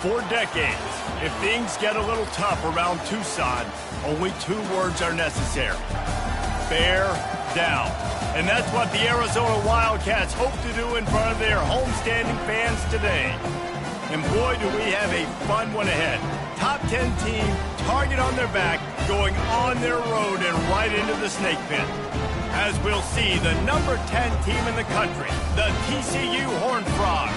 For decades, if things get a little tough around Tucson, only 2 words are necessary. Bear down. And that's what the Arizona Wildcats hope to do in front of their homestanding fans today. And boy, do we have a fun one ahead. Top 10 team, target on their back, going on their road and right into the snake pit. As we'll see, the number 10 team in the country, the TCU Horned Frogs,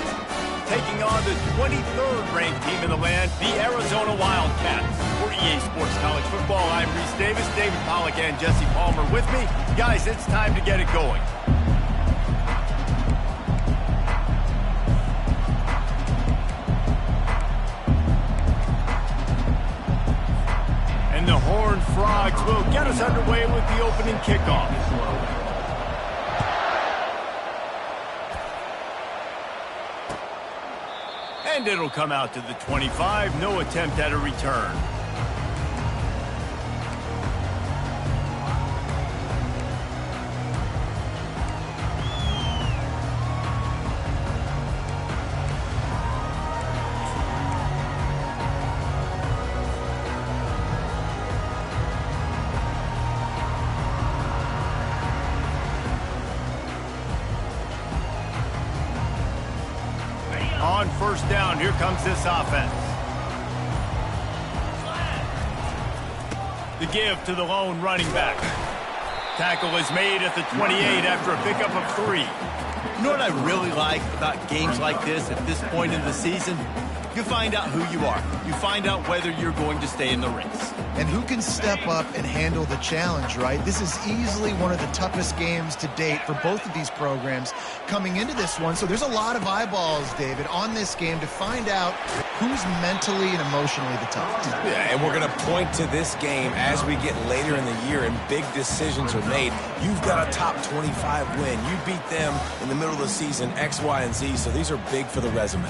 taking on the 23rd ranked team in the land, the Arizona Wildcats. For EA Sports College Football, I'm Reese Davis, David Pollack, and Jesse Palmer with me. Guys, it's time to get it going. And the Horned Frogs will get us underway with the opening kickoff. And it'll come out to the 25. No attempt at a return. On first down, here comes this offense. The give to the lone running back. Tackle is made at the 28 after a pickup of 3. You know what I really like about games like this at this point in the season? You find out who you are. You find out whether you're going to stay in the race. And who can step up and handle the challenge, right? This is easily one of the toughest games to date for both of these programs coming into this one. So there's a lot of eyeballs, David, on this game to find out who's mentally and emotionally the toughest. Yeah, and we're going to point to this game as we get later in the year and big decisions are made. You've got a top 25 win. You beat them in the middle of the season, X, Y, and Z. So these are big for the resume.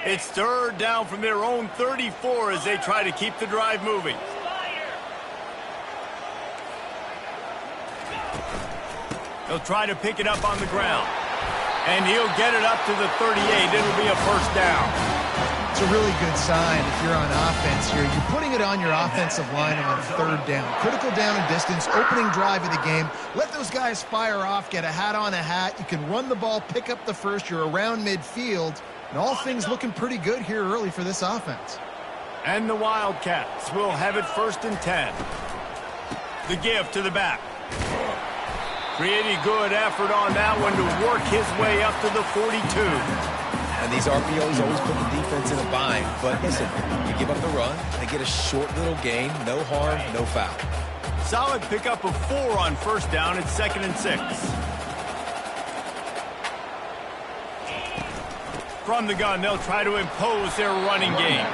It's third down from their own 34 as they try to keep the drive moving. He'll try to pick it up on the ground. And he'll get it up to the 38. It'll be a first down. It's a really good sign if you're on offense here. You're putting it on your offensive line on third down. Critical down and distance, opening drive of the game. Let those guys fire off, get a hat on a hat. You can run the ball, pick up the first. You're around midfield. And all things looking pretty good here early for this offense. And the Wildcats will have it first and 10. The give to the back. Pretty good effort on that one to work his way up to the 42. And these RPOs always put the defense in a bind. But listen, you give up the run, they get a short little gain, no harm, no foul. Solid pickup of 4 on first down. It's 2nd and 6. From the gun, they'll try to impose their running game.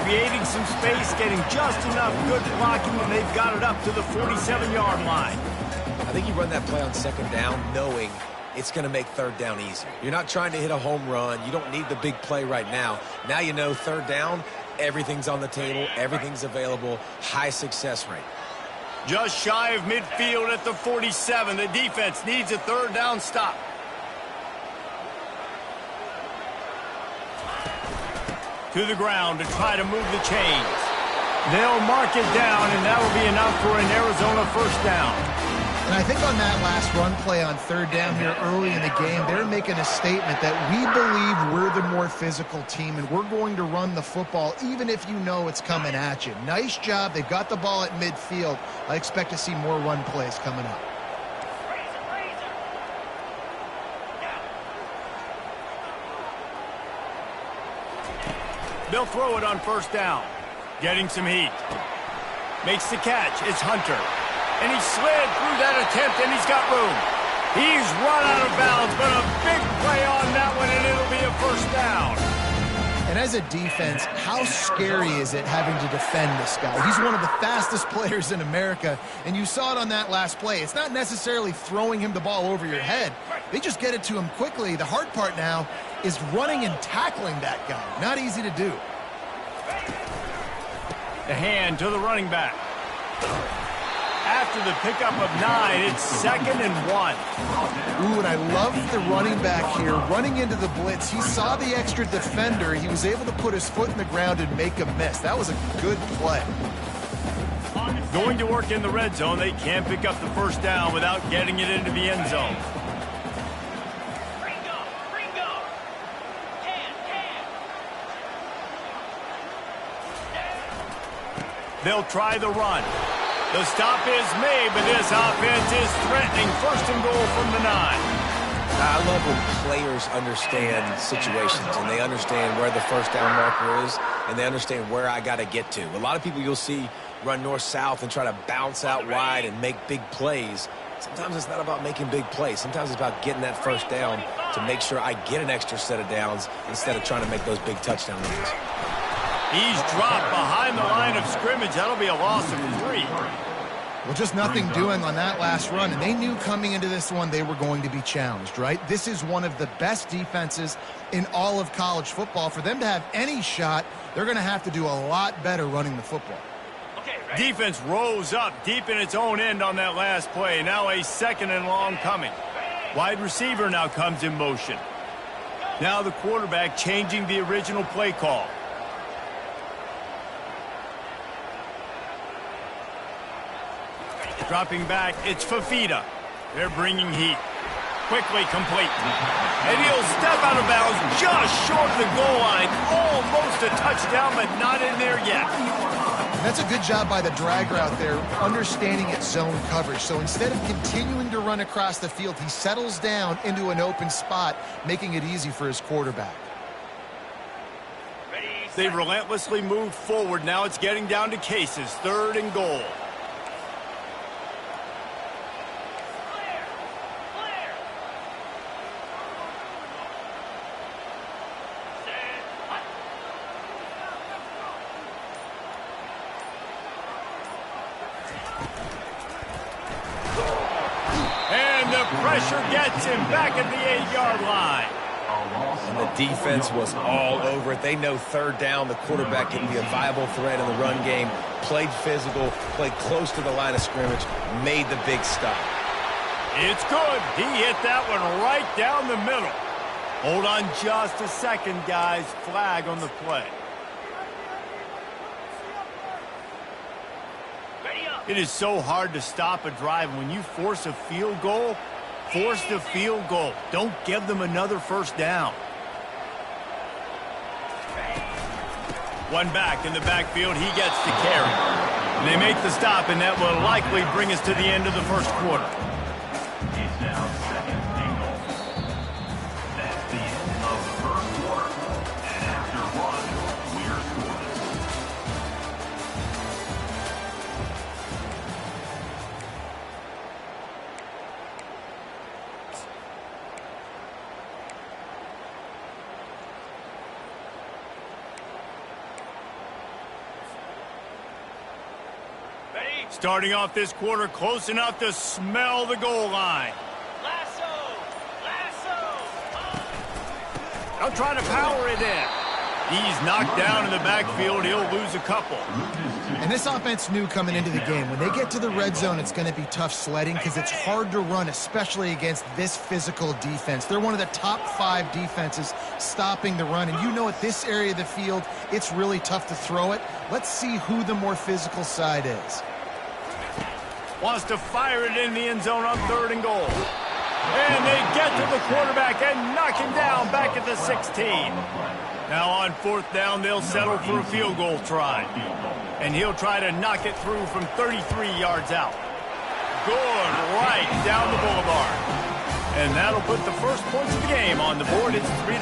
Creating some space, getting just enough good blocking, and they've got it up to the 47-yard line. I think you run that play on second down knowing it's going to make third down easier. You're not trying to hit a home run. You don't need the big play right now. Now you know third down, everything's on the table, everything's available, high success rate. Just shy of midfield at the 47. The defense needs a third down stop. To the ground to try to move the chains. They'll mark it down, and that will be enough for an Arizona first down. And I think on that last run play on third down here early in the game, they're making a statement that we believe we're the more physical team, and we're going to run the football even if you know it's coming at you. Nice job. They've got the ball at midfield. I expect to see more run plays coming up. They'll throw it on first down. Getting some heat. Makes the catch. It's Hunter. And he slid through that attempt, and he's got room. He's run out of bounds, but a big play on that one, and it'll be a first down. And as a defense, how scary is it having to defend this guy? He's one of the fastest players in America, and you saw it on that last play. It's not necessarily throwing him the ball over your head. They just get it to him quickly. The hard part now is running and tackling that guy. Not easy to do. The hand to the running back. After the pickup of 9, it's 2nd and 1. Ooh, and I love the running back here. Running into the blitz, he saw the extra defender. He was able to put his foot in the ground and make a miss. That was a good play. Going to work in the red zone, they can't pick up the first down without getting it into the end zone. They'll try the run. The stop is made, but this offense is threatening. 1st and goal from the 9. I love when players understand situations and they understand where the first down marker is and they understand where I got to get to. A lot of people you'll see run north-south and try to bounce out wide and make big plays. Sometimes it's not about making big plays. Sometimes it's about getting that first down to make sure I get an extra set of downs instead of trying to make those big touchdown runs. He's dropped behind the line of scrimmage. That'll be a loss of 3. Well, just nothing doing on that last run, and they knew coming into this one they were going to be challenged, right? This is one of the best defenses in all of college football. For them to have any shot, they're going to have to do a lot better running the football. Defense rose up deep in its own end on that last play. Now a 2nd and long coming. Wide receiver now comes in motion. Now the quarterback changing the original play call. Dropping back, it's Fafita. They're bringing heat. Quickly complete. And he'll step out of bounds just short of the goal line. Almost a touchdown, but not in there yet. That's a good job by the drag route there, understanding its zone coverage. So instead of continuing to run across the field, he settles down into an open spot, making it easy for his quarterback. They've relentlessly moved forward. Now it's getting down to cases. 3rd and goal. Pressure gets him back at the 8-yard line. And the defense was all over it. They know 3rd down, the quarterback can be a viable threat in the run game. Played physical, played close to the line of scrimmage, made the big stop. It's good. He hit that one right down the middle. Hold on just a second, guys. Flag on the play. It is so hard to stop a drive. When you force a field goal, force the field goal. Don't give them another first down. One back in the backfield. He gets the carry. And they make the stop, and that will likely bring us to the end of the first quarter. It's now 2nd and goal. That's the end of the first quarter. And after 1, we're scoreless. Starting off this quarter close enough to smell the goal line. They'll try to power it in. He's knocked down in the backfield. He'll lose a couple. And this offense knew coming into the game, when they get to the red zone, it's going to be tough sledding because it's hard to run, especially against this physical defense. They're one of the top 5 defenses stopping the run. And you know at this area of the field, it's really tough to throw it. Let's see who the more physical side is. Wants to fire it in the end zone on 3rd and goal. And they get to the quarterback and knock him down back at the 16. Now on 4th down, they'll settle for a field goal try. And he'll try to knock it through from 33 yards out. Good right down the boulevard. And that'll put the first points of the game on the board. It's 3-0.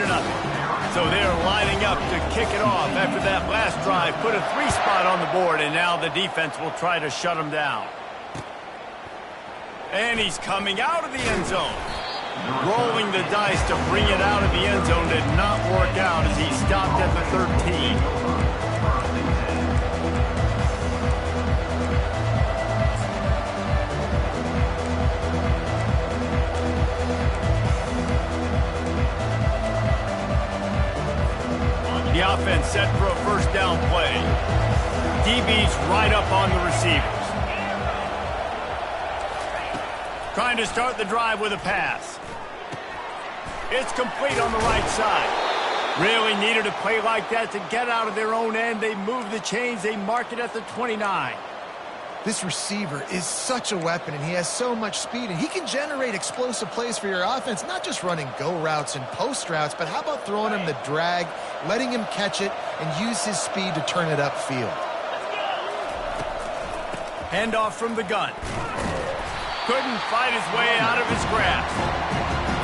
So they're lining up to kick it off after that last drive. Put a 3 spot on the board, and now the defense will try to shut them down. And he's coming out of the end zone. Rolling the dice to bring it out of the end zone did not work out as he stopped at the 13. The offense set for a first down play. DB's right up on the receivers. Trying to start the drive with a pass. It's complete on the right side. Really needed a play like that to get out of their own end. They move the chains. They mark it at the 29. This receiver is such a weapon, and he has so much speed, and he can generate explosive plays for your offense, not just running go routes and post routes, but how about throwing him the drag, letting him catch it, and use his speed to turn it upfield. Handoff from the gun. Couldn't fight his way out of his grasp.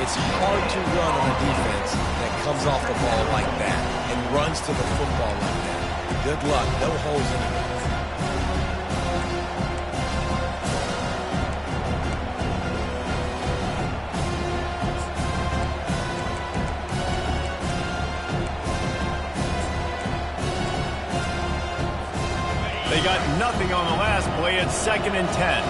It's hard to run on a defense that comes off the ball like that and runs to the football like that. Good luck. No holes in it. They got nothing on the last play. It's 2nd and 10.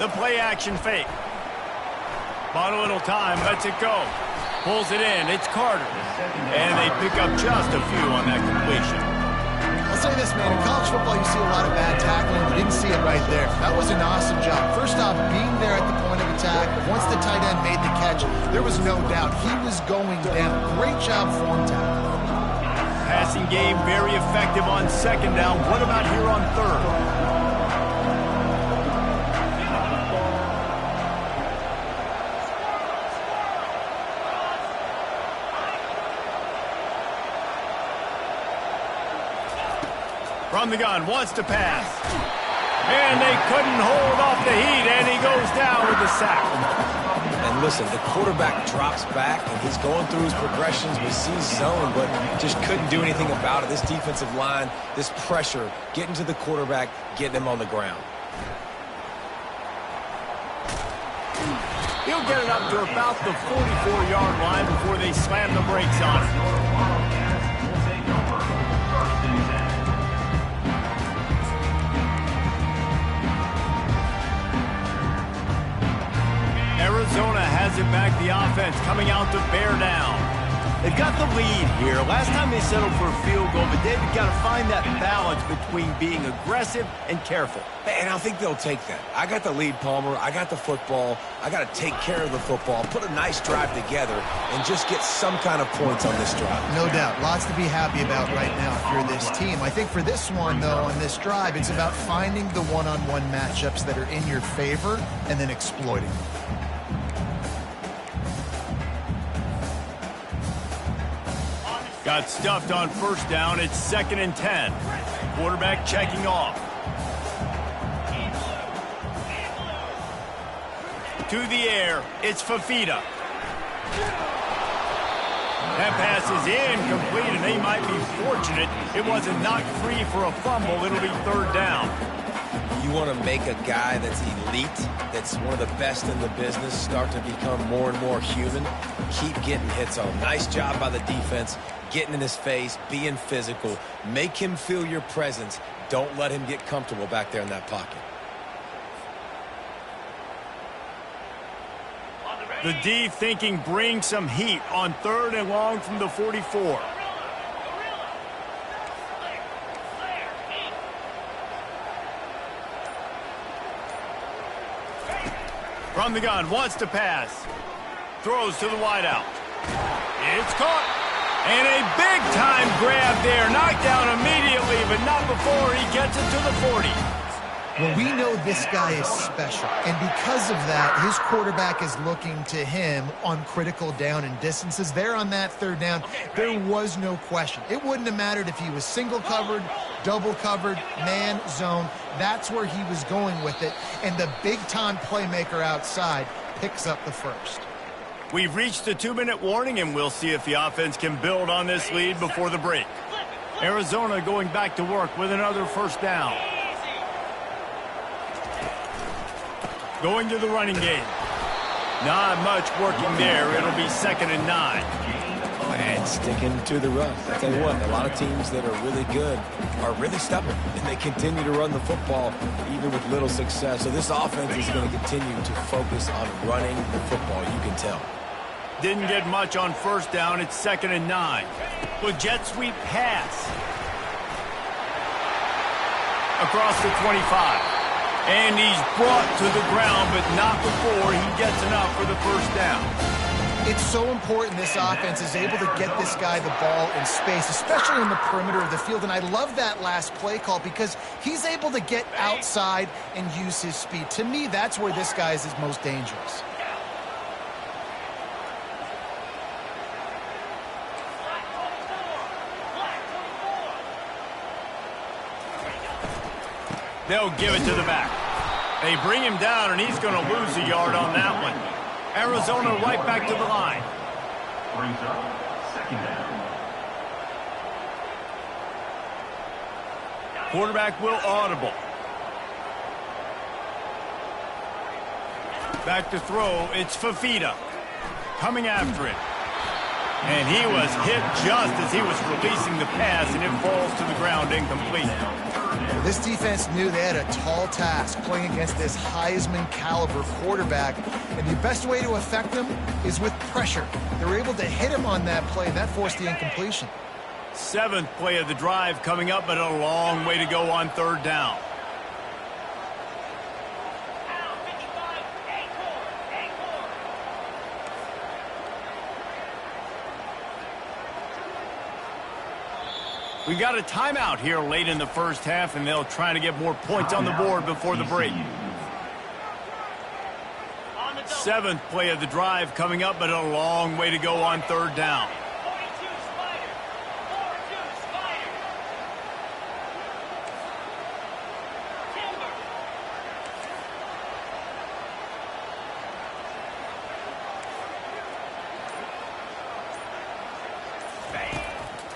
The play action fake. Bought a little time, lets it go. Pulls it in, it's Carter. And they pick up just a few on that completion. I'll say this, man, in college football you see a lot of bad tackling. You didn't see it right there. That was an awesome job. First off, being there at the point of attack. Once the tight end made the catch, there was no doubt he was going down. Great job form tackle. Passing game very effective on 2nd down. What about here on 3rd? From the gun, wants to pass. And they couldn't hold off the heat, and he goes down with the sack. And listen, the quarterback drops back, and he's going through his progressions. We see zone, but just couldn't do anything about it. This defensive line, this pressure, getting to the quarterback, getting him on the ground. He'll get it up to about the 44-yard line before they slam the brakes on him. Arizona has it back, the offense coming out to bear down. They've got the lead here. Last time they settled for a field goal, but they've got to find that balance between being aggressive and careful. And I think they'll take that. I got the lead, Palmer. I got the football. I got to take care of the football, put a nice drive together, and just get some kind of points on this drive. No doubt. Lots to be happy about right now if you're this team. I think for this one, though, on this drive, it's about finding the one-on-one matchups that are in your favor and then exploiting them. Got stuffed on 1st down. It's 2nd and 10. Quarterback checking off. To the air. It's Fafita. That pass is incomplete, and they might be fortunate it wasn't knocked free for a fumble. It'll be 3rd down. You want to make a guy that's elite, that's one of the best in the business, start to become more and more human. Keep getting hits on him. Nice job by the defense, getting in his face, being physical. Make him feel your presence. Don't let him get comfortable back there in that pocket. The D thinking bring some heat on 3rd and long from the 44. From the gun, wants to pass. Throws to the wideout. It's caught. And a big-time grab there. Knocked down immediately, but not before he gets it to the 40. Well, we know this guy is special, and because of that, his quarterback is looking to him on critical down and distances. There on that 3rd down, there was no question. It wouldn't have mattered if he was single covered, double covered, man, zone. That's where he was going with it, and the big-time playmaker outside picks up the 1st. We've reached the 2-minute warning, and we'll see if the offense can build on this lead before the break. Arizona going back to work with another 1st down. Going to the running game. Not much working there. It'll be 2nd and 9. And sticking to the run. I tell you what, a lot of teams that are really good are really stubborn, and they continue to run the football even with little success. So this offense is going to continue to focus on running the football, you can tell. Didn't get much on first down. It's 2nd and 9. With jet sweep pass. Across the 25. And he's brought to the ground, but not before he gets enough for the first down. It's so important this offense is able to get this guy the ball in space, especially in the perimeter of the field. And I love that last play call because he's able to get outside and use his speed. To me, that's where this guy is his most dangerous. They'll give it to the back. They bring him down, and he's going to lose a yard on that one. Arizona right back to the line. Brings up 2nd down. Quarterback will audible. Back to throw. It's Fafita coming after it. And he was hit just as he was releasing the pass, and it falls to the ground incomplete. This defense knew they had a tall task playing against this Heisman caliber quarterback, and the best way to affect him is with pressure. They were able to hit him on that play, and that forced the incompletion. 7th play of the drive coming up, but a long way to go on 3rd down. We got a timeout here late in the first half, and they'll try to get more points on the board before the break. 7th play of the drive coming up, but a long way to go on 3rd down.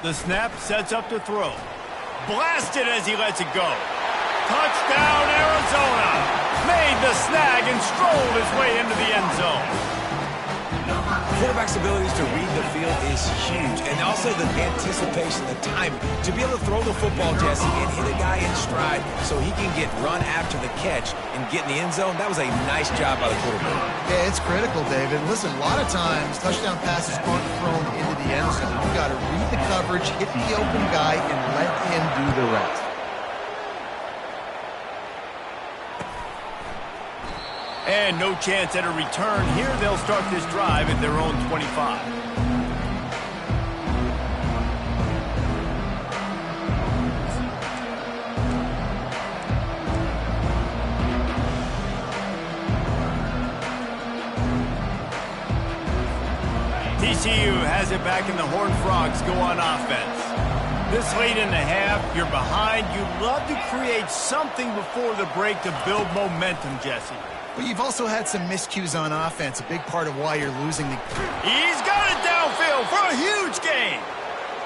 The snap sets up to throw. Blasted as he lets it go. Touchdown, Arizona. Made the snag and strolled his way into the end zone. Quarterback's abilities to read the field is huge, and also the anticipation, the timing. To be able to throw the football, Jesse, and hit a guy in stride so he can get run after the catch and get in the end zone, that was a nice job by the quarterback. Yeah, it's critical, David. Listen, a lot of times touchdown passes aren't thrown into the end zone. You've got to read the coverage, hit the open guy, and let him do the rest. And no chance at a return. Here they'll start this drive at their own 25. TCU has it back and the Horned Frogs go on offense. This late in the half, you're behind. You'd love to create something before the break to build momentum, Jesse. But you've also had some miscues on offense, a big part of why you're losing the... He's got it downfield for a huge gain.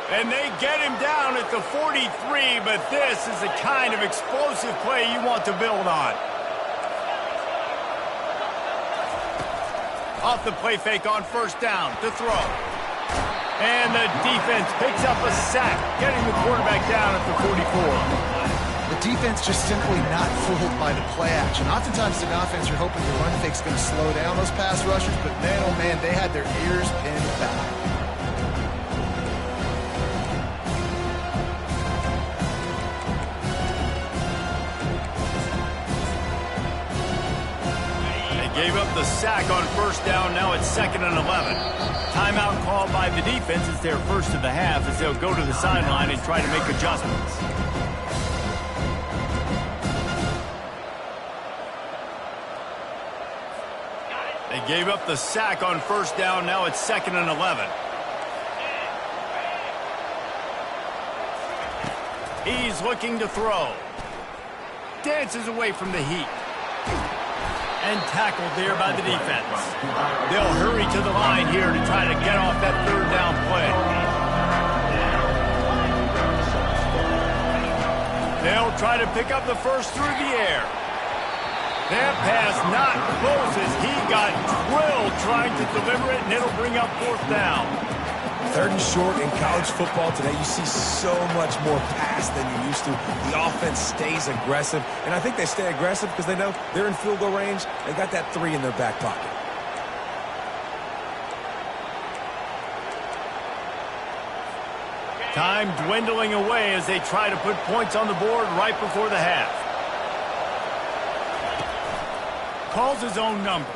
And they get him down at the 43, but this is the kind of explosive play you want to build on. Off the play fake on first down to throw. And the defense picks up a sack, getting the quarterback down at the 44. The defense just simply not fooled by the play action. Oftentimes in offense, you're hoping the run fake's going to slow down those pass rushers, but man, oh man, they had their ears pinned back. They gave up the sack on first down. Now it's 2nd and 11. Timeout called by the defense. It's their first of the half as they'll go to the sideline and try to make adjustments. They gave up the sack on first down. Now it's 2nd and 11. He's looking to throw. Dances away from the heat. And tackled there by the defense. They'll hurry to the line here to try to get off that third down play. They'll try to pick up the first through the air. That pass not close as he got drilled trying to deliver it, and it'll bring up 4th down. 3rd and short in college football today, you see so much more pass than you used to. The offense stays aggressive, and I think they stay aggressive because they know they're in field goal range. They got that 3 in their back pocket. Time dwindling away as they try to put points on the board right before the half. Calls his own number.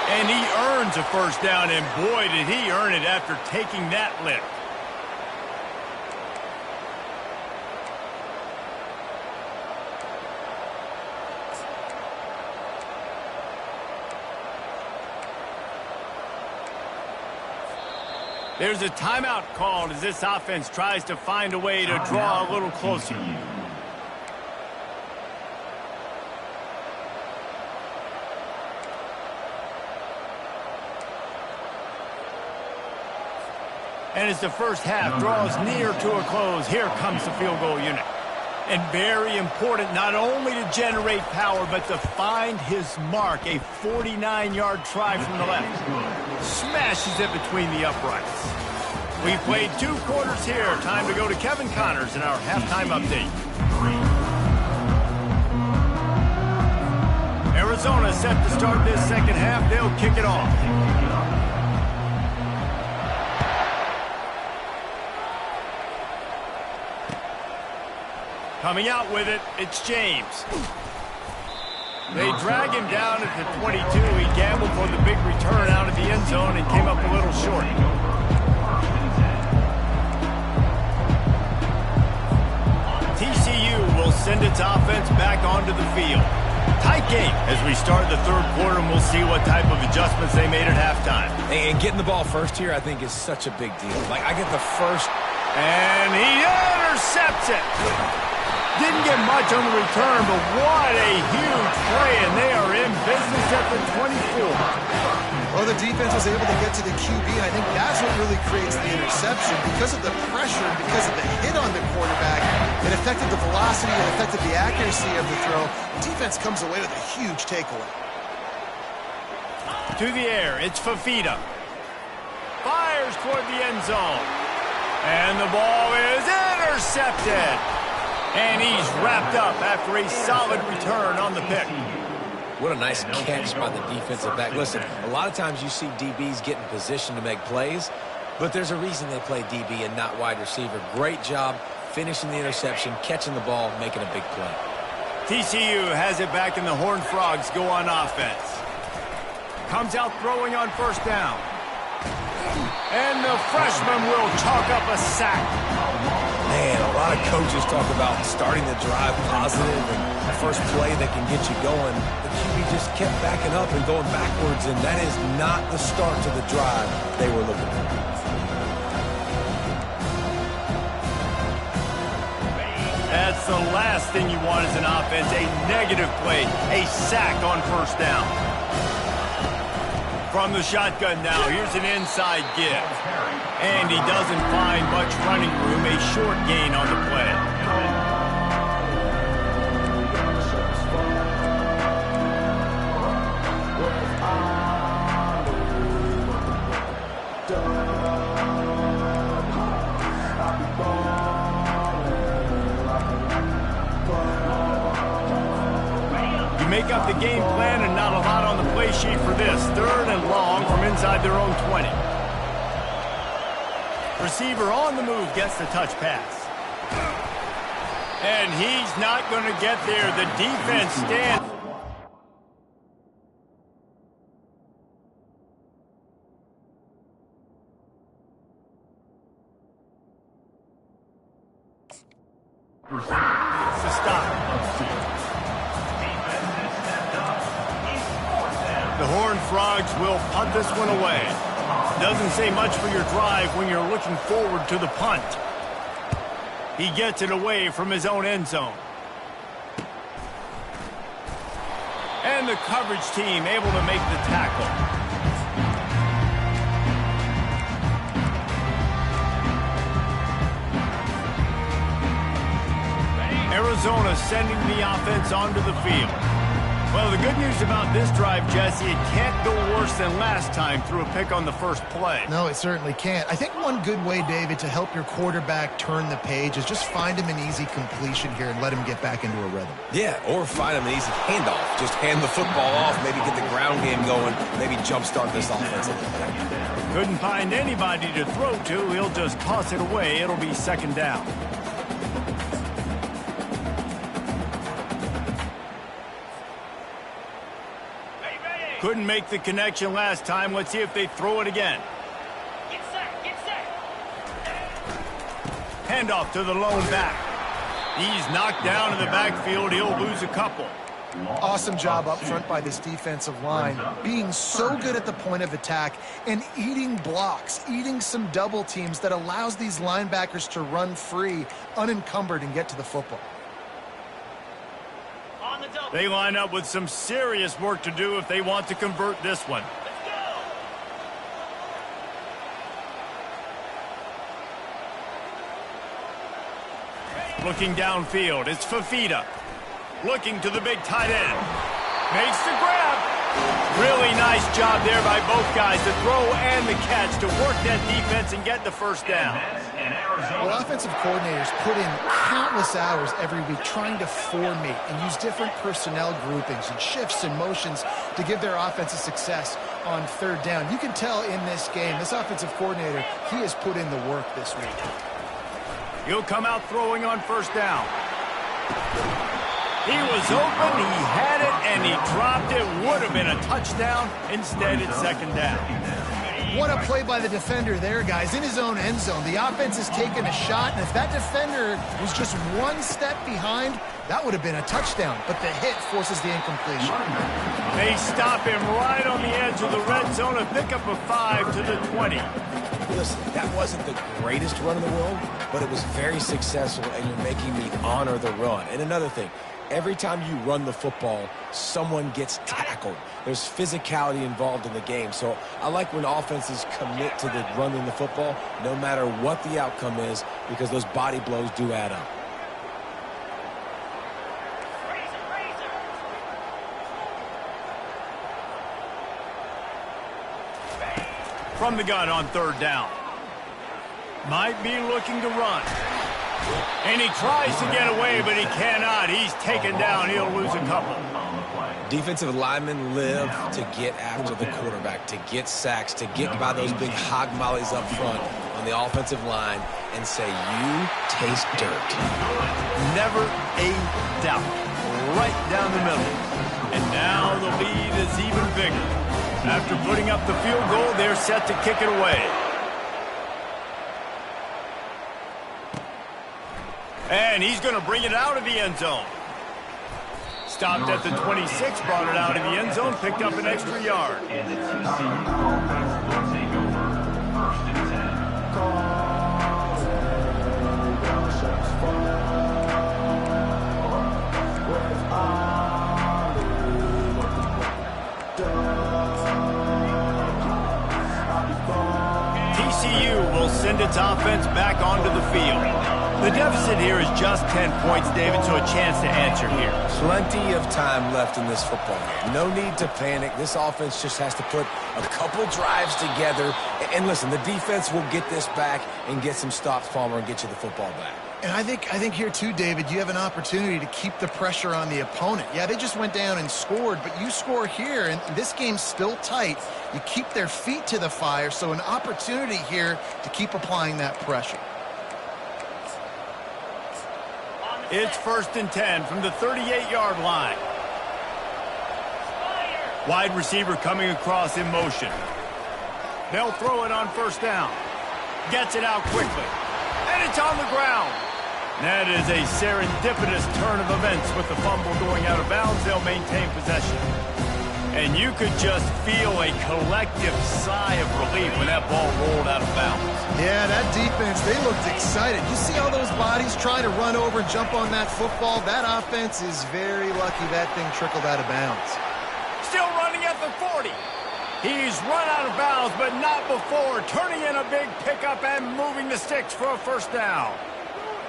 And he earns a first down, and boy, did he earn it after taking that lick. There's a timeout called as this offense tries to find a way to draw a little closer. And as the first half draws near to a close, here comes the field goal unit. And very important not only to generate power, but to find his mark. A 49-yard try from the left. Smashes it between the uprights. We've played 2 quarters here. Time to go to Kevin Connors in our halftime update. Arizona set to start this second half. They'll kick it off. Coming out with it, it's James. They drag him down at the 22. He gambled for the big return out of the end zone and came up a little short. TCU will send its offense back onto the field. Tight game as we start the third quarter, and we'll see what type of adjustments they made at halftime. And getting the ball first here, I think, is such a big deal. Like, I get the first. And he intercepts it. Didn't get much on the return, but what a huge play, and they are in business at the 24. Well, the defense was able to get to the QB, and I think that's what really creates the interception. Because of the pressure, because of the hit on the quarterback, it affected the velocity, it affected the accuracy of the throw. The defense comes away with a huge takeaway. To the air, it's Fafita. Fires toward the end zone. And the ball is intercepted. And he's wrapped up after a solid return on the pick. What a nice catch by the defensive back. Listen, a lot of times you see DBs get in position to make plays, but there's a reason they play DB and not wide receiver. Great job finishing the interception, catching the ball, making a big play. TCU has it back, and the Horned Frogs go on offense. Comes out throwing on first down. And the freshman will chalk up a sack. Man, a lot of coaches talk about starting the drive positive and the first play that can get you going. The QB just kept backing up and going backwards, and that is not the start to the drive they were looking for. That's the last thing you want as an offense, a negative play, a sack on first down. From the shotgun now, here's an inside give. And he doesn't find much running room, a short gain on the play. You make up the game plan and not a lot on the play sheet for this. 3rd and long from inside their own 20. Receiver on the move gets the touch pass. And he's not going to get there. The defense stands. It's a stop. The Horned Frogs will punt this one away. Doesn't say much for your drive when you're looking forward to the punt. He gets it away from his own end zone. And the coverage team able to make the tackle. Arizona sending the offense onto the field. Well, the good news about this drive, Jesse, it can't go worse than last time through a pick on the first play. No, it certainly can't. I think one good way, David, to help your quarterback turn the page is just find him an easy completion here and let him get back into a rhythm. Yeah, or find him an easy handoff. Just hand the football off, maybe get the ground game going, maybe jumpstart this offense a little bit. Couldn't find anybody to throw to. He'll just toss it away. It'll be second down. Couldn't make the connection last time. Let's see if they throw it again. Get set, get set. Handoff to the lone back. He's knocked down in the backfield. He'll lose a couple. Awesome job up front by this defensive line, being so good at the point of attack and eating blocks, eating some double teams that allows these linebackers to run free, unencumbered, and get to the football. On the double. They line up with some serious work to do if they want to convert this one. Let's go. Looking downfield, it's Fafita. Looking to the big tight end. Makes the grab. Really nice job there by both guys, the throw and the catch, to work that defense and get the first down. In Arizona. Well, offensive coordinators put in countless hours every week trying to formate and use different personnel groupings and shifts and motions to give their offense a success on third down. You can tell in this game, this offensive coordinator, he has put in the work this week. He'll come out throwing on first down. He was open, he had it, and he dropped it. Would have been a touchdown. Instead, it's second down. What a play by the defender there, guys. In his own end zone, the offense has taken a shot, and if that defender was just one step behind, that would have been a touchdown. But the hit forces the incompletion. They stop him right on the edge of the red zone, a pickup of 5 to the 20. Listen, that wasn't the greatest run in the world, but it was very successful, and you're making me honor the run. And another thing, every time you run the football, someone gets tackled. There's physicality involved in the game. So I like when offenses commit to the running the football, no matter what the outcome is, because those body blows do add up. From the gun on third down. Might be looking to run. And he tries to get away, but he cannot. He's taken down. He'll lose a couple. Defensive linemen live to get after the quarterback, to get sacks, to get by those big hog mollies up front on the offensive line and say, you taste dirt. Never a doubt. Right down the middle. And now the lead is even bigger. After putting up the field goal, they're set to kick it away. And he's going to bring it out of the end zone. Stopped at the 26, brought it out of the end zone, picked up an extra yard. And the TCU offense will take over. First and 10. TCU will send its offense back onto the field. The deficit here is just 10 points, David, so a chance to answer here. Plenty of time left in this football game. No need to panic. This offense just has to put a couple drives together. And listen, the defense will get this back and get some stops, Palmer, and get you the football back. And I think here too, David, you have an opportunity to keep the pressure on the opponent. Yeah, they just went down and scored, but you score here, and this game's still tight. You keep their feet to the fire, so an opportunity here to keep applying that pressure. It's first and 10 from the 38-yard line. Wide receiver coming across in motion. They'll throw it on first down. Gets it out quickly. And it's on the ground. That is a serendipitous turn of events with the fumble going out of bounds. They'll maintain possession. And you could just feel a collective sigh of relief when that ball rolled out of bounds. Yeah, that defense, they looked excited. You see all those bodies trying to run over and jump on that football? That offense is very lucky that thing trickled out of bounds. Still running at the 40. He's run out of bounds, but not before. Turning in a big pickup and moving the sticks for a first down.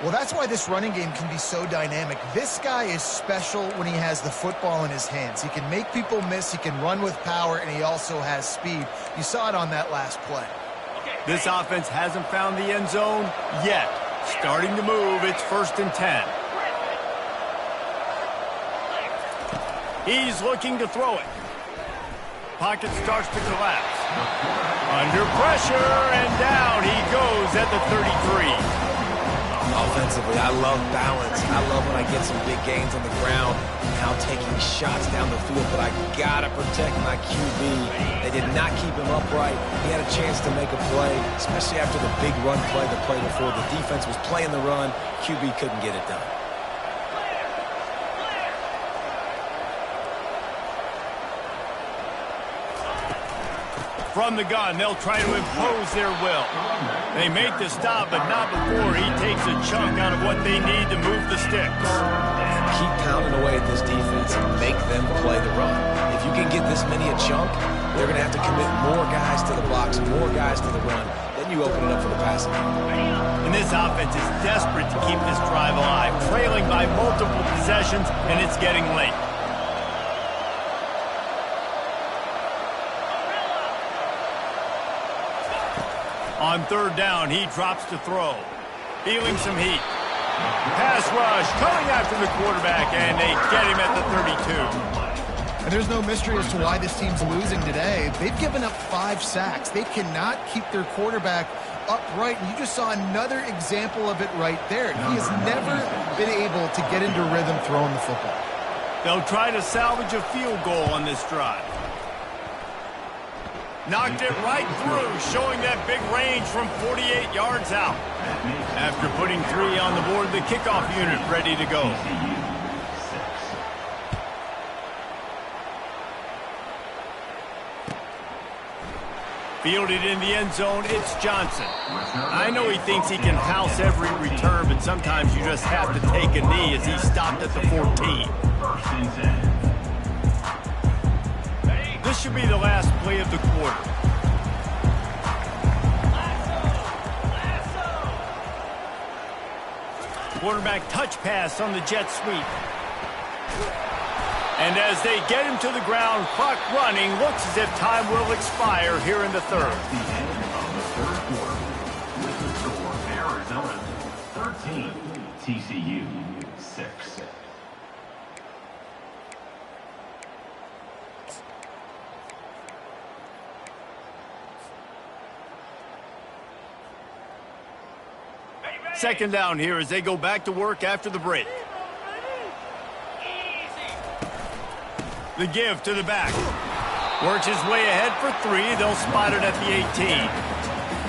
Well, that's why this running game can be so dynamic. This guy is special when he has the football in his hands. He can make people miss, he can run with power, and he also has speed. You saw it on that last play. This offense hasn't found the end zone yet. Starting to move, it's first and 10. He's looking to throw it. Pocket starts to collapse. Under pressure, and down he goes at the 33. Offensively, I love balance. I love when I get some big gains on the ground, now taking shots down the field, but I gotta protect my QB. They did not keep him upright. He had a chance to make a play, especially after the big run play the play before. The defense was playing the run. QB couldn't get it done. From the gun, they'll try to impose their will. They make the stop, but not before he takes a chunk out of what they need to move the sticks. Keep pounding away at this defense and make them play the run. If you can get this many a chunk, they're going to have to commit more guys to the box, more guys to the run. Then you open it up for the passing game. And this offense is desperate to keep this drive alive, trailing by multiple possessions, and it's getting late. On third down, he drops to throw. Feeling some heat. Pass rush, coming after the quarterback, and they get him at the 32. And there's no mystery as to why this team's losing today. They've given up 5 sacks. They cannot keep their quarterback upright. And you just saw another example of it right there. He has never been able to get into rhythm throwing the football. They'll try to salvage a field goal on this drive. Knocked it right through, showing that big range from 48 yards out. After putting 3 on the board, the kickoff unit ready to go. Fielded in the end zone, it's Johnson. I know he thinks he can house every return, but sometimes you just have to take a knee as he stopped at the 14. This should be the last play of the quarter. Quarterback touch pass on the jet sweep. And as they get him to the ground, clock running, looks as if time will expire here in the third. The end of the third quarter. With the score, Arizona 13, TCU 6. Second down here as they go back to work after the break. The give to the back. Works his way ahead for 3. They'll spot it at the 18.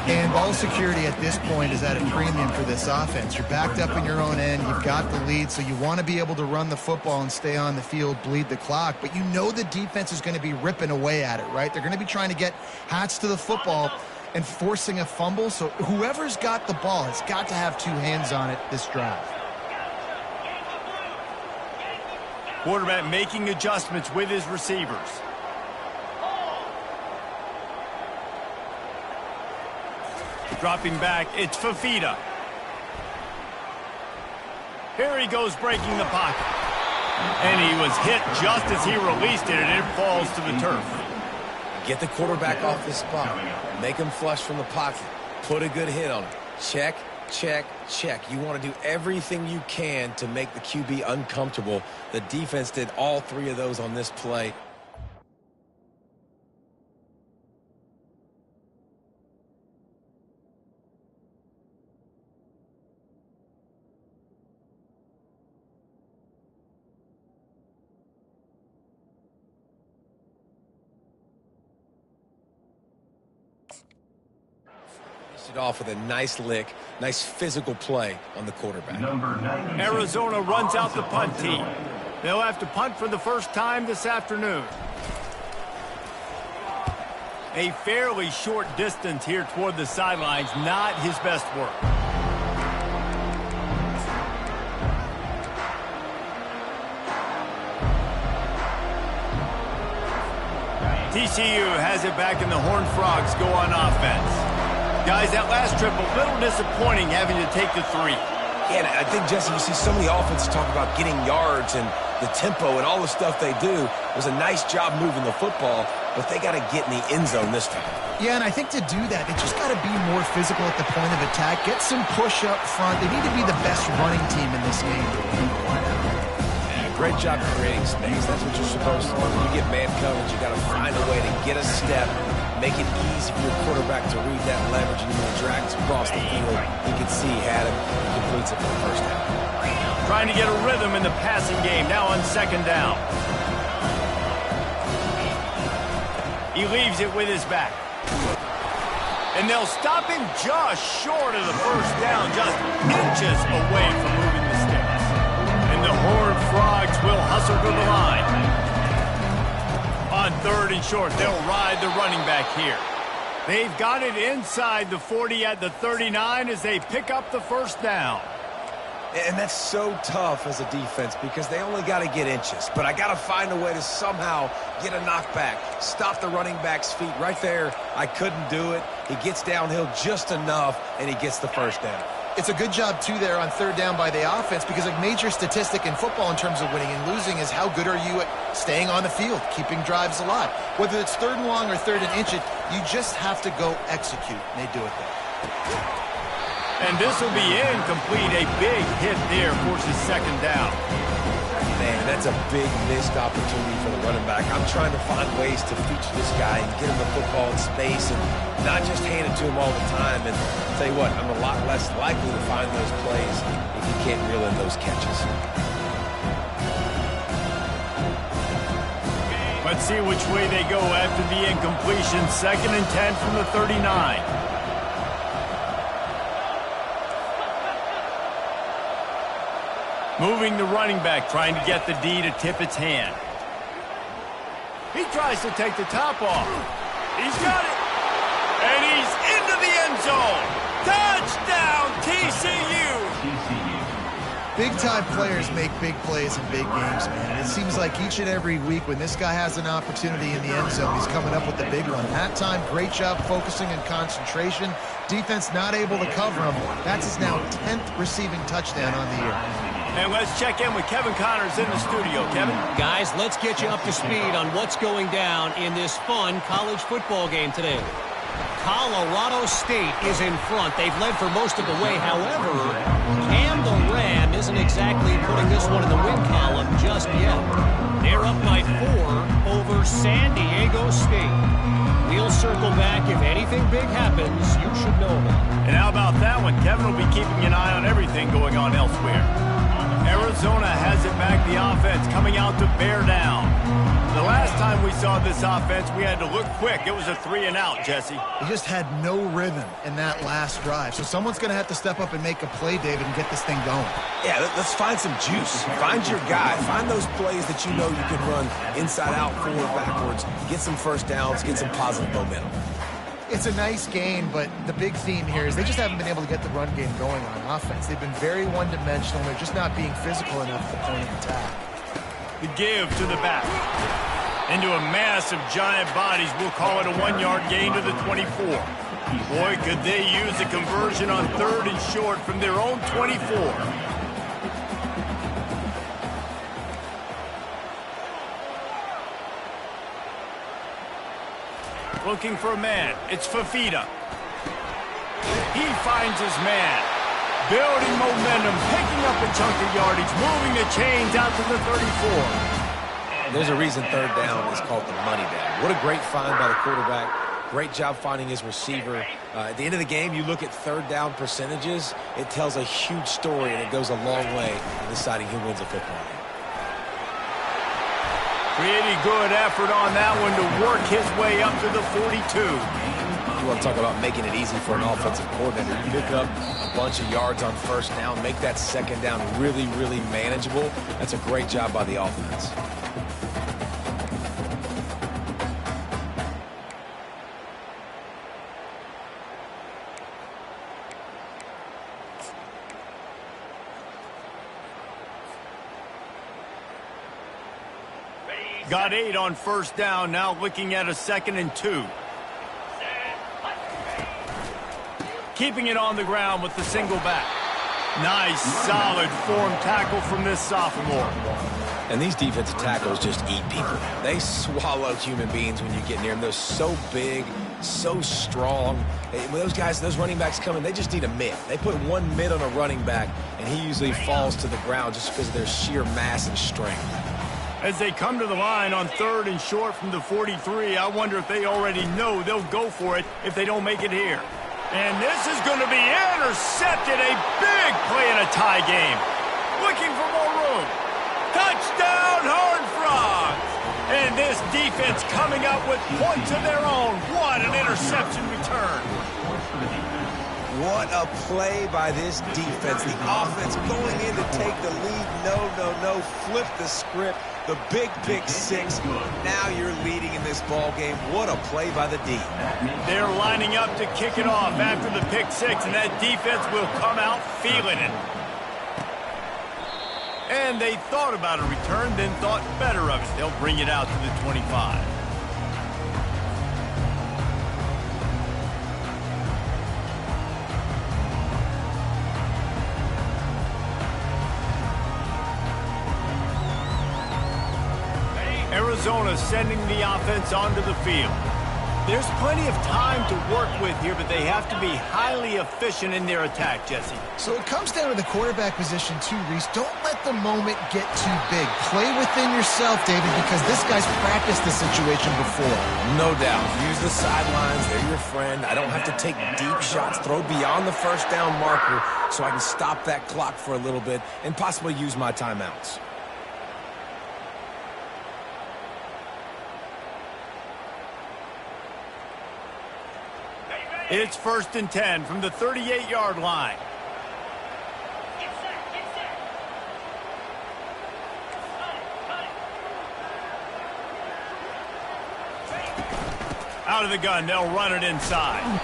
And ball security at this point is at a premium for this offense. You're backed up in your own end. You've got the lead, so you want to be able to run the football and stay on the field, bleed the clock. But you know the defense is going to be ripping away at it, right? They're going to be trying to get Hats to the football and forcing a fumble. So whoever's got the ball has got to have 2 hands on it this drive. Quarterback making adjustments with his receivers. Dropping back, it's Fafita. Here he goes breaking the pocket. And he was hit just as he released it, and it falls to the turf. Get the quarterback off the spot. Make him flush from the pocket. Put a good hit on him. Check, check, check. You want to do everything you can to make the QB uncomfortable. The defense did all 3 of those on this play. It off with a nice lick, nice physical play on the quarterback. Arizona runs out the punt team. They'll have to punt for the first time this afternoon. A fairly short distance here toward the sidelines, not his best work. TCU has it back, and the Horned Frogs go on offense. Guys, that last trip, a little disappointing having to take the 3. Yeah, I think, Jesse, you see so many offenses talk about getting yards and the tempo and all the stuff they do. It was a nice job moving the football, but they got to get in the end zone this time. Yeah, and I think to do that, they just got to be more physical at the point of attack. Get some push up front. They need to be the best running team in this game. Yeah, great job creating space. That's what you're supposed to do. When you get man coverage, you got to find a way to get a step, Make it easy for your quarterback to read that leverage, and when he drags across the field, he can see he had him. He completes it for the first down. Trying to get a rhythm in the passing game, now on second down. He leaves it with his back. And they'll stop him just short of the first down, just inches away from moving the sticks. And the Horned Frogs will hustle to the line. On third and short, they'll ride the running back here. They've got it inside the 40 at the 39 as they pick up the first down. And that's so tough as a defense because they only got to get inches. But I got to find a way to somehow get a knockback, stop the running back's feet right there. I couldn't do it. He gets downhill just enough, and he gets the first down. It's a good job, too, there on third down by the offense because a major statistic in football in terms of winning and losing is how good are you at staying on the field, keeping drives alive. Whether it's third and long or third and inch it, you just have to go execute, and they do it there. And this will be incomplete. A big hit there forces second down. Man, that's a big missed opportunity for the running back. I'm trying to find ways to feature this guy and get him the football in space and not just hand it to him all the time. And I'll tell you what, I'm a lot less likely to find those plays if you can't reel in those catches. Let's see which way they go after the incompletion. Second and 10 from the 39. Moving the running back, trying to get the D to tip its hand. He tries to take the top off. He's got it. And he's into the end zone. Touchdown, TCU. Big-time players make big plays in big games, man. And it seems like each and every week when this guy has an opportunity in the end zone, he's coming up with the big one. That time, great job focusing and concentration. Defense not able to cover him. That's his now 10th receiving touchdown on the year. And let's check in with Kevin Connors in the studio. Kevin? Guys, let's get you up to speed on what's going down in this fun college football game today. Colorado State is in front. They've led for most of the way. However, Cam the Ram isn't exactly putting this one in the win column just yet. They're up by 4 over San Diego State. We'll circle back. If anything big happens, you should know about it. And how about that one? Kevin will be keeping an eye on everything going on elsewhere. Arizona has it back, the offense coming out to bear down. The last time we saw this offense, we had to look quick. It was a 3-and-out, Jesse. He just had no rhythm in that last drive. So someone's going to have to step up and make a play, David, and get this thing going. Yeah, let's find some juice. Find your guy. Find those plays that you know you can run inside out, forward, backwards. Get some first downs. Get some positive momentum. It's a nice game, but the big theme here is they just haven't been able to get the run game going on offense. They've been very one-dimensional. They're just not being physical enough at the point of attack. The give to the back. Into a mass of giant bodies. We'll call it a 1-yard gain to the 24. Boy, could they use a conversion on third and short from their own 24. Looking for a man. It's Fafita. He finds his man. Building momentum, picking up a chunk of yardage, moving the chains out to the 34. There's a reason third down is called the money down. What a great find by the quarterback. Great job finding his receiver. At the end of the game, you look at third down percentages. It tells a huge story, and it goes a long way in deciding who wins a football game. Pretty good effort on that one to work his way up to the 42. You want to talk about making it easy for an offensive coordinator. You pick up a bunch of yards on first down, make that second down really, really manageable. That's a great job by the offense. Got 8 on first down, now looking at a 2nd and 2. Keeping it on the ground with the single back. Nice, solid form tackle from this sophomore. And these defensive tackles just eat people. They swallow human beings when you get near them. They're so big, so strong. When those guys, those running backs come in, they just need a mid. They put one mid on a running back, and he usually falls to the ground just because of their sheer mass and strength. As they come to the line on 3rd and short from the 43, I wonder if they already know they'll go for it if they don't make it here. And this is going to be intercepted. A big play in a tie game. Looking for more room. Touchdown, Horned Frogs! And this defense coming up with points of their own. What an interception return. What a play by this defense. The offense going in to take the lead. No. Flip the script. The big pick six. Now you're leading in this ball game. What a play by the D. They're lining up to kick it off after the pick six, and that defense will come out feeling it. And they thought about a return, then thought better of it. They'll bring it out to the 25. Arizona sending the offense onto the field. There's plenty of time to work with here, but they have to be highly efficient in their attack, Jesse. So it comes down to the quarterback position too, Reese. Don't let the moment get too big. Play within yourself, David, because this guy's practiced the situation before. No doubt. Use the sidelines. They're your friend. I don't have to take deep shots. Throw beyond the first down marker so I can stop that clock for a little bit and possibly use my timeouts. It's 1st and 10 from the 38-yard line. Out of the gun, they'll run it inside.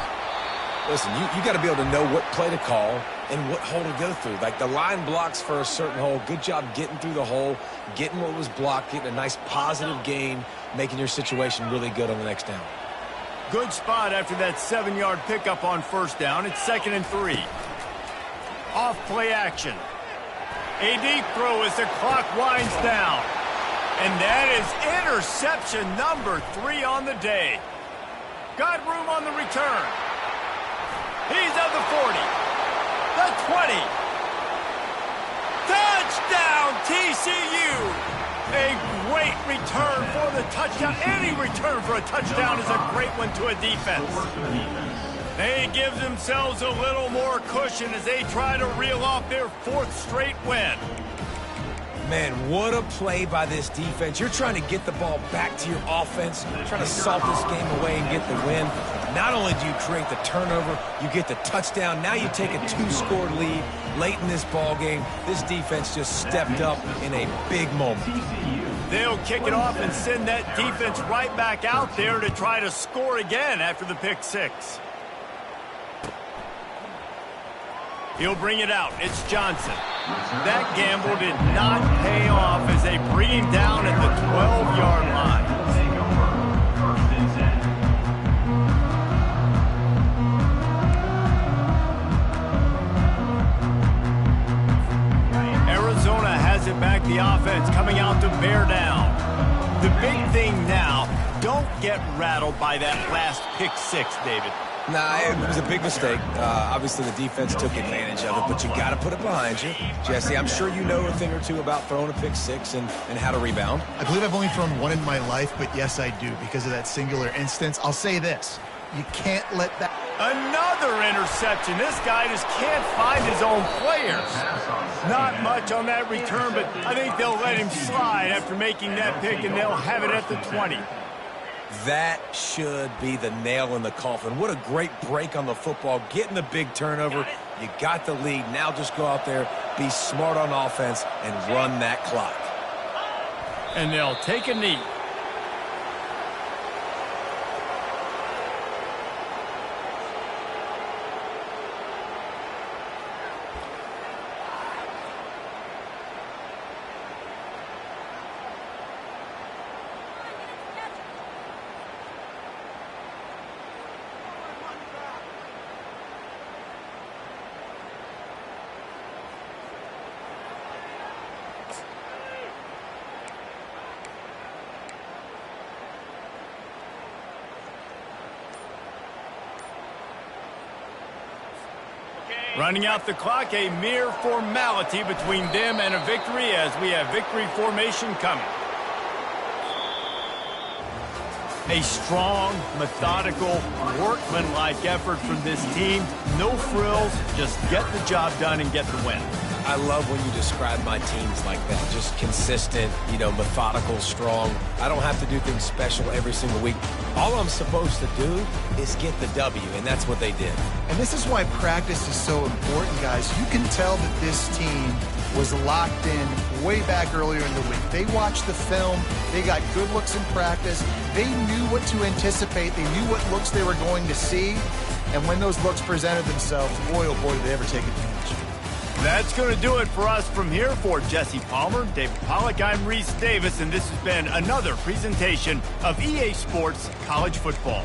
Listen, you got to be able to know what play to call and what hole to go through. Like the line blocks for a certain hole. Good job getting through the hole, getting what was blocked, getting a nice positive gain, making your situation really good on the next down. Good spot after that 7-yard pickup on 1st down. It's 2nd and 3. Off play action. A deep throw as the clock winds down. And that is interception number 3 on the day. Got room on the return. He's at the 40. The 20. Touchdown, TCU! A great return for the touchdown. Any return for a touchdown is a great one to a defense. They give themselves a little more cushion as they try to reel off their 4th straight win. Man, what a play by this defense. You're trying to get the ball back to your offense, trying to salt this game away and get the win. Not only do you create the turnover, you get the touchdown. Now you take a 2-score lead late in this ball game. This defense just stepped up in a big moment. They'll kick it off and send that defense right back out there to try to score again after the pick six. He'll bring it out. It's Johnson. That gamble did not pay off as they bring him down at the 12-yard line. Arizona has it back, the offense coming out to bear down. The big thing now, don't get rattled by that last pick six, David. Nah, it was a big mistake. Obviously, the defense took advantage of it, but you got to put it behind you. Jesse, I'm sure you know a thing or two about throwing a pick six and how to rebound. I believe I've only thrown one in my life, but yes, I do because of that singular instance. I'll say this. You can't let that... Another interception. This guy just can't find his own players. Not much on that return, but I think they'll let him slide after making that pick, and they'll have it at the 20. That should be the nail in the coffin. What a great break on the football. Getting the big turnover. You got the lead. Now just go out there, be smart on offense, and run that clock. And they'll take a knee. Running out the clock, a mere formality between them and a victory as we have victory formation coming. A strong, methodical, workmanlike effort from this team. No frills, just get the job done and get the win. I love when you describe my teams like that. Just consistent, methodical, strong. I don't have to do things special every single week. All I'm supposed to do is get the W, and that's what they did. And this is why practice is so important, guys. You can tell that this team was locked in way back earlier in the week. They watched the film. They got good looks in practice. They knew what to anticipate. They knew what looks they were going to see. And when those looks presented themselves, boy, oh boy, did they ever take advantage. That's going to do it for us from here. For Jesse Palmer, David Pollack, I'm Reese Davis, and this has been another presentation of EA Sports College Football.